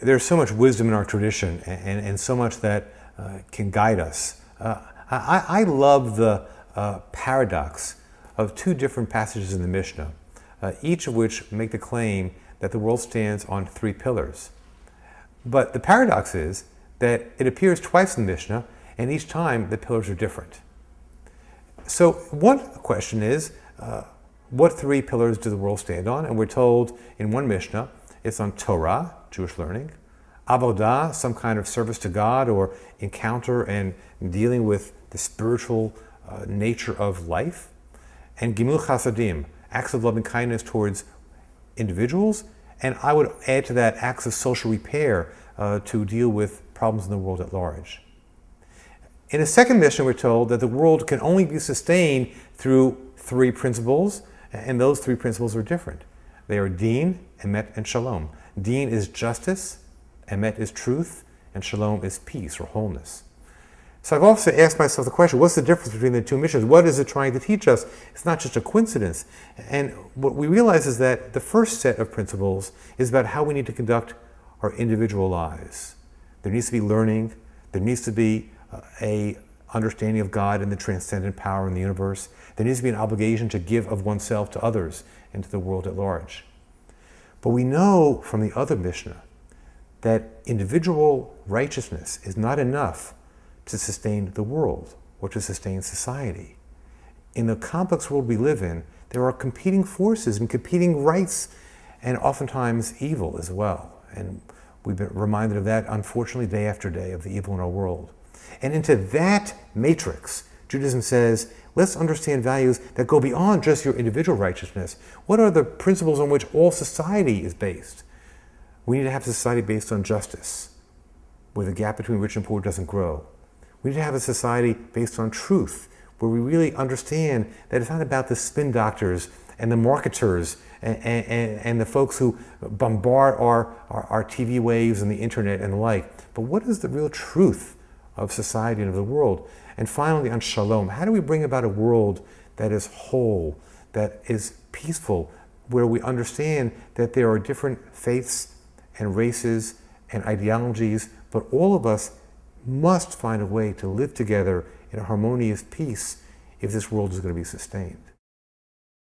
There's so much wisdom in our tradition and so much that can guide us. I love the paradox of two different passages in the Mishnah, each of which make the claim that the world stands on three pillars. But the paradox is that it appears twice in the Mishnah, and each time the pillars are different. So one question is, what three pillars does the world stand on? And we're told in one Mishnah, it's on Torah, Jewish learning, Avodah, some kind of service to God or encounter and dealing with the spiritual nature of life, and Gimul Chasadim, acts of loving kindness towards individuals, and I would add to that acts of social repair to deal with problems in the world at large. In a second Mishnah, we're told that the world can only be sustained through three principles, and those three principles are different. They are Din, Emet, and Shalom. Din is justice, Emet is truth, and Shalom is peace or wholeness. So I've also asked myself the question, what's the difference between the two Mishnahs? What is it trying to teach us? It's not just a coincidence. And what we realize is that the first set of principles is about how we need to conduct our individual lives. There needs to be learning, there needs to be a understanding of God and the transcendent power in the universe. There needs to be an obligation to give of oneself to others and to the world at large. But we know from the other Mishnah that individual righteousness is not enough to sustain the world or to sustain society. In the complex world we live in, there are competing forces and competing rights and oftentimes evil as well. And we've been reminded of that, unfortunately, day after day, of the evil in our world. And into that matrix, Judaism says, let's understand values that go beyond just your individual righteousness. What are the principles on which all society is based? We need to have a society based on justice, where the gap between rich and poor doesn't grow. We need to have a society based on truth, where we really understand that it's not about the spin doctors and the marketers and the folks who bombard our TV waves and the internet and the like. But what is the real truth of society and of the world? And finally, on Shalom, how do we bring about a world that is whole, that is peaceful, where we understand that there are different faiths and races and ideologies, but all of us must find a way to live together in a harmonious peace if this world is going to be sustained.